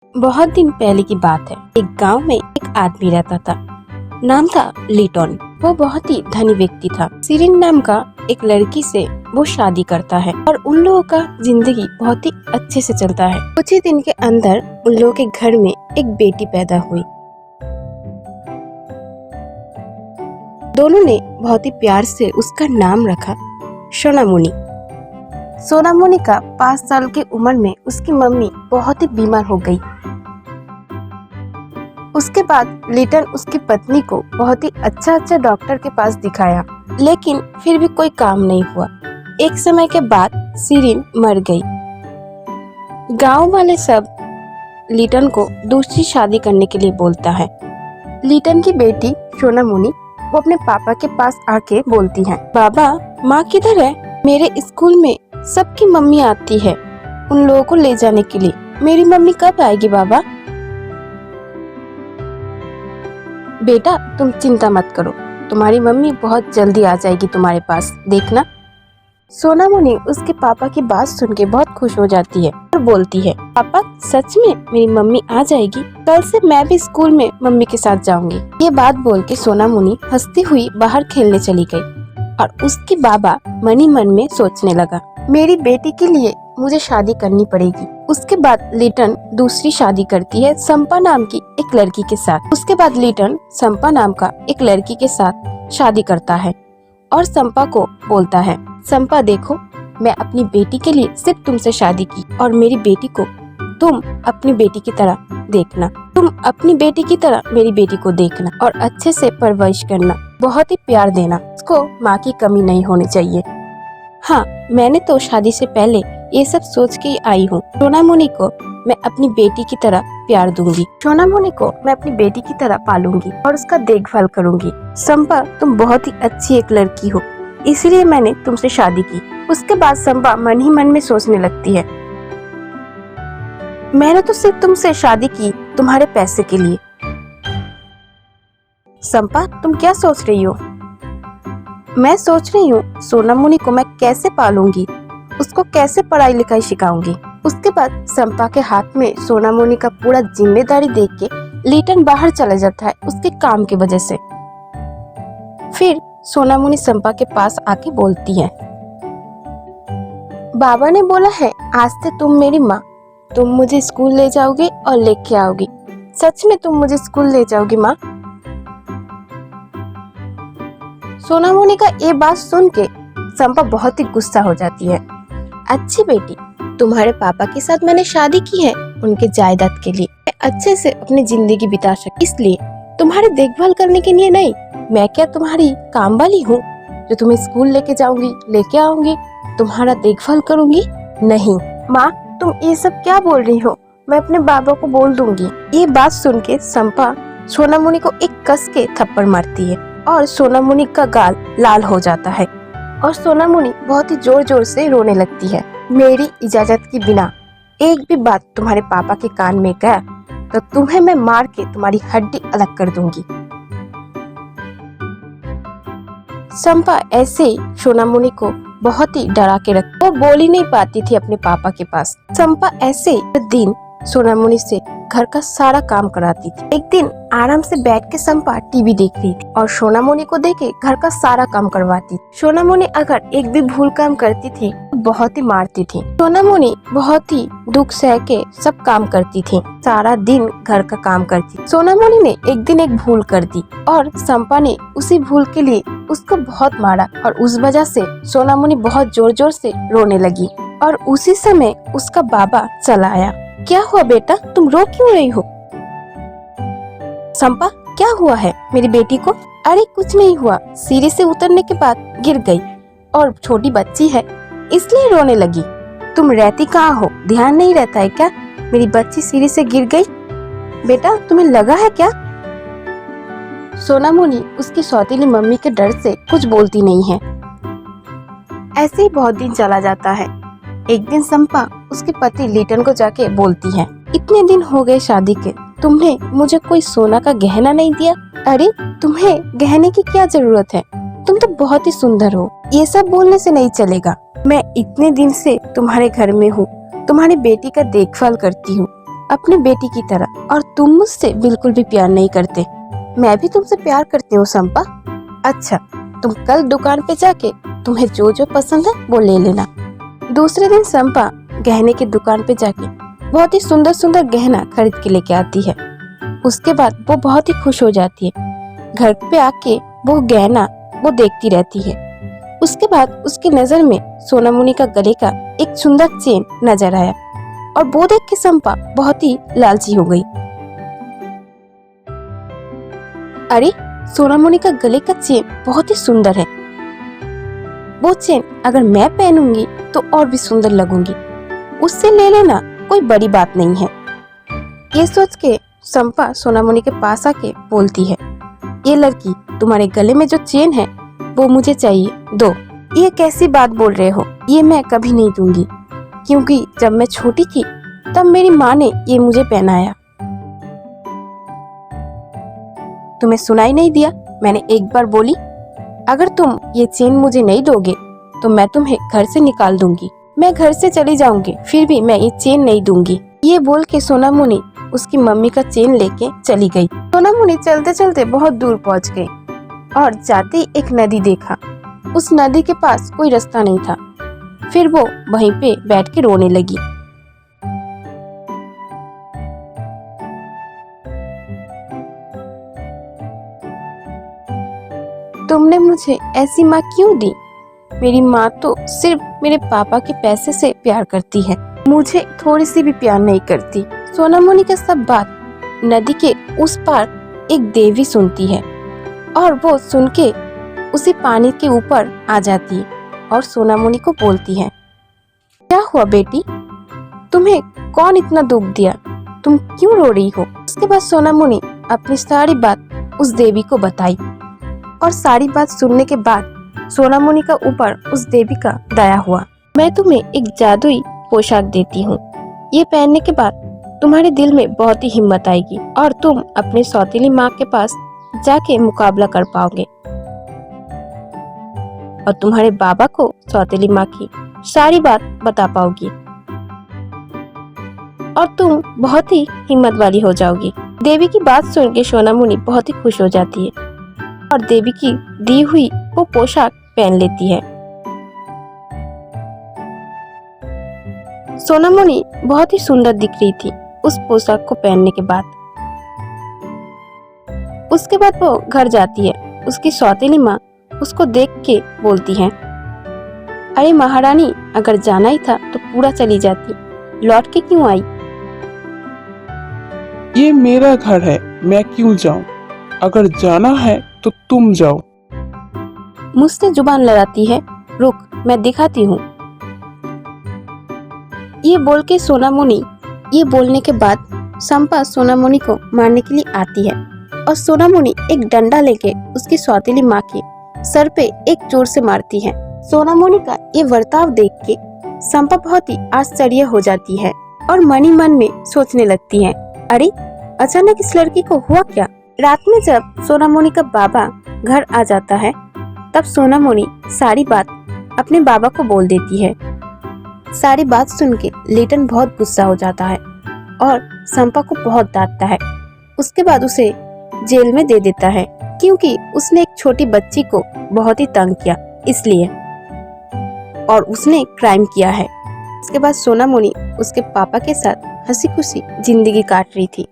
बहुत दिन पहले की बात है। एक गांव में एक आदमी रहता था। नाम था लीटन। वो बहुत ही धनी व्यक्ति था। सिरिन नाम का एक लड़की से वो शादी करता है और उन लोगों का जिंदगी बहुत ही अच्छे से चलता है। कुछ ही दिन के अंदर उन लोगों के घर में एक बेटी पैदा हुई। दोनों ने बहुत ही प्यार से उसका नाम रखा सोनामुनी। सोनामुनी का 5 साल की उम्र में उसकी मम्मी बहुत ही बीमार हो गई। उसके बाद लीटन उसकी पत्नी को बहुत ही अच्छा डॉक्टर के पास दिखाया, लेकिन फिर भी कोई काम नहीं हुआ। एक समय के बाद सिरिन मर गई। गांव वाले सब लीटन को दूसरी शादी करने के लिए बोलता है। लीटन की बेटी सोनामुनी वो अपने पापा के पास आके बोलती है, बाबा माँ किधर है? मेरे स्कूल में सबकी मम्मी आती है उन लोगों को ले जाने के लिए। मेरी मम्मी कब आएगी बाबा? बेटा तुम चिंता मत करो, तुम्हारी मम्मी बहुत जल्दी आ जाएगी तुम्हारे पास, देखना। सोनामुनी उसके पापा की बात सुन के बहुत खुश हो जाती है और बोलती है, पापा सच में मेरी मम्मी आ जाएगी? कल से मैं भी स्कूल में मम्मी के साथ जाऊंगी। ये बात बोल के सोनामुनी हंसती हुई बाहर खेलने चली गई और उसके बाबा मन ही मन में सोचने लगा, मेरी बेटी के लिए मुझे शादी करनी पड़ेगी। उसके बाद लीटन दूसरी शादी करती है संपा नाम की एक लड़की के साथ। उसके बाद लीटन संपा नाम का एक लड़की के साथ शादी करता है और संपा को बोलता है, संपा देखो मैं अपनी बेटी के लिए सिर्फ तुमसे शादी की और मेरी बेटी को तुम अपनी बेटी की तरह देखना। तुम अपनी बेटी की तरह मेरी बेटी को देखना और अच्छे से परवरिश करना, बहुत ही प्यार देना। उसको माँ की कमी नहीं होनी चाहिए। हाँ, मैंने तो शादी से पहले ये सब सोच के ही आई हूँ। सोनामुनी को मैं अपनी बेटी की तरह प्यार दूंगी। सोनामुनी को मैं अपनी बेटी की तरह पालूंगी और उसका देखभाल करूंगी। संपा तुम बहुत ही अच्छी एक लड़की हो, इसलिए मैंने तुमसे शादी की। उसके बाद संपा मन ही मन में सोचने लगती है, मैंने तो सिर्फ तुमसे शादी की तुम्हारे पैसे के लिए। संपा तुम क्या सोच रही हो? मैं सोच रही हूँ सोनामुनी को मैं कैसे पालूंगी, उसको कैसे पढ़ाई लिखाई सिखाऊंगी। उसके बाद संपा के हाथ में सोनामुनी का पूरा जिम्मेदारी देख के लीटन बाहर चला जाता है उसके काम की वजह से। फिर सोनामुनी संपा के पास आके बोलती है, बाबा ने बोला है आज से तुम मेरी माँ, तुम मुझे स्कूल ले जाओगे और लेके आओगी। सच में तुम मुझे स्कूल ले जाओगी माँ? सोनामुनी का ये बात सुन के संपा बहुत ही गुस्सा हो जाती है। अच्छी बेटी, तुम्हारे पापा के साथ मैंने शादी की है उनके जायदाद के लिए, मैं अच्छे से अपनी जिंदगी बिता सकूं, इसलिए तुम्हारी देखभाल करने के लिए नहीं। मैं क्या तुम्हारी काम वाली हूँ जो तुम्हें स्कूल लेके जाऊंगी, लेके आऊंगी, तुम्हारा देखभाल करूंगी? नहीं माँ, तुम ये सब क्या बोल रही हो? मैं अपने बाबा को बोल दूंगी। ये बात सुन के संपा सोनामुनी को एक कस के थप्पड़ मारती है और सोनामुनी का गाल लाल हो जाता है और सोनामुनी बहुत ही जोर जोर से रोने लगती है। मेरी इजाजत के बिना एक भी बात तुम्हारे पापा के कान में गया तो तुम्हें मैं मार के तुम्हारी हड्डी अलग कर दूंगी। संपा ऐसे ही सोनामुनी को बहुत ही डरा के रख, वो बोल ही नहीं पाती थी अपने पापा के पास। संपा ऐसे ही दिन सोनामुनी से घर का सारा काम कराती थी। एक दिन आराम से बैठ के संपा टीवी देख रही थी और सोनामुनी को देखे घर का सारा काम करवाती। सोनामुनी अगर एक भी भूल काम करती थी तो बहुत ही मारती थी। सोनामुनी बहुत ही दुख सह के सब काम करती थी, सारा दिन घर का काम करती। सोनामुनी ने एक दिन एक भूल कर दी और संपा ने उसी भूल के लिए उसको बहुत मारा और उस वजह से सोनामुनी बहुत जोर जोर से रोने लगी और उसी समय उसका बाबा चला आया। क्या हुआ बेटा, तुम रो क्यों रही हो? संपा क्या हुआ है मेरी बेटी को? अरे कुछ नहीं हुआ, सीढ़ी से उतरने के बाद गिर गई और छोटी बच्ची है इसलिए रोने लगी। तुम रहती कहाँ हो, ध्यान नहीं रहता है क्या? मेरी बच्ची सीढ़ी से गिर गई। बेटा तुम्हें लगा है क्या? सोनामुनी उसकी सौतेली मम्मी के डर से कुछ बोलती नहीं है। ऐसे ही बहुत दिन चला जाता है। एक दिन संपा उसके पति लीटन को जाके बोलती है, इतने दिन हो गए शादी के, तुमने मुझे कोई सोना का गहना नहीं दिया। अरे तुम्हें गहने की क्या जरूरत है, तुम तो बहुत ही सुंदर हो। ये सब बोलने से नहीं चलेगा। मैं इतने दिन से तुम्हारे घर में हूँ, तुम्हारी बेटी का देखभाल करती हूँ अपनी बेटी की तरह, और तुम मुझसे बिल्कुल भी प्यार नहीं करते। मैं भी तुमसे प्यार करती हूँ संपा। अच्छा, तुम कल दुकान पे जाके तुम्हें जो जो पसंद है वो ले लेना। दूसरे दिन संपा गहने की दुकान पे जाके बहुत ही सुंदर सुंदर गहना खरीद के लेके आती है। उसके बाद वो बहुत ही खुश हो जाती है। घर पे आके वो गहना वो देखती रहती है। उसके बाद उसकी नजर में सोना मुनि का गले का एक सुंदर चेन नजर आया, और वो देख के संपा बहुत ही लालची हो गई। अरे, सोना मुनि का गले का चेन बहुत ही सुंदर है। वो चेन अगर मैं पहनूंगी तो और भी सुंदर लगूंगी। उससे ले लेना कोई बड़ी बात नहीं है। ये सोच के संपा सोना मुनि के पास आके बोलती है, ये लड़की, तुम्हारे गले में जो चेन है वो मुझे चाहिए, दो। ये कैसी बात बोल रहे हो? ये मैं कभी नहीं दूंगी, क्योंकि जब मैं छोटी थी तब मेरी माँ ने ये मुझे पहनाया। तुम्हें सुनाई नहीं दिया? मैंने एक बार बोली, अगर तुम ये चेन मुझे नहीं दोगे तो मैं तुम्हें घर से निकाल दूंगी। मैं घर से चली जाऊंगी, फिर भी मैं ये चेन नहीं दूंगी। ये बोल के सोना मुनि उसकी मम्मी का चेन लेके चली गई। सोना मुनि चलते चलते बहुत दूर पहुंच गई, और जाते ही एक नदी देखा। उस नदी के पास कोई रास्ता नहीं था। फिर वो वहीं पे बैठ के रोने लगी। तुमने मुझे ऐसी माँ क्यों दी? मेरी माँ तो सिर्फ मेरे पापा के पैसे से प्यार करती है, मुझे थोड़ी सी भी प्यार नहीं करती। सोना मुनि का सब बात नदी के उस पार एक देवी सुनती है, और वो सुन के उसी पानी के ऊपर आ जाती है और सोना मुनि को बोलती है, क्या हुआ बेटी? तुम्हें कौन इतना दुख दिया? तुम क्यों रो रही हो? उसके बाद सोना मुनि अपनी सारी बात उस देवी को बताई, और सारी बात सुनने के बाद सोना मुनि का ऊपर उस देवी का दया हुआ। मैं तुम्हें एक जादुई पोशाक देती हूँ। ये पहनने के बाद तुम्हारे दिल में बहुत ही हिम्मत आएगी, और तुम अपने सौतेली माँ के पास जाके मुकाबला कर पाओगे, और तुम्हारे बाबा को सौतेली माँ की सारी बात बता पाओगी, और तुम बहुत ही हिम्मत वाली हो जाओगी। देवी की बात सुन के सोना मुनि बहुत ही खुश हो जाती है, और देवी की दी हुई वो पोशाक पहन लेती है। सोना मुनि बहुत ही सुंदर दिख रही थी उस पोशाक को पहनने के बाद। उसके बाद वो घर जाती है। उसकी सौतेली माँ उसको देख के बोलती है, अरे महारानी, अगर जाना ही था तो पूरा चली जाती, लौट के क्यों आई? ये मेरा घर है, मैं क्यों जाऊं? अगर जाना है तो तुम जाओ। मुझसे जुबान लड़ाती है, रुक, मैं दिखाती हूँ। ये बोल के सोना मुनि, ये बोलने के बाद संपा सोना मुनि को मारने के लिए आती है, और सोना मुनि एक डंडा लेके उसकी सौतेली माँ के सर पे एक जोर से मारती है। सोना मुनि का ये बर्ताव देख के संपा बहुत ही आश्चर्य हो जाती है, और मन ही मन में सोचने लगती है, अरे अचानक इस लड़की को हुआ क्या? रात में जब सोना मुनि का बाबा घर आ जाता है, तब सोना मुनि सारी बात अपने बाबा को बोल देती है। सारी बात सुन के लेटन बहुत गुस्सा हो जाता है, और संपा को बहुत डांटता है। उसके बाद उसे जेल में दे देता है, क्योंकि उसने एक छोटी बच्ची को बहुत ही तंग किया इसलिए, और उसने क्राइम किया है। उसके बाद सोना मुनि उसके पापा के साथ हंसी खुशी जिंदगी काट रही थी।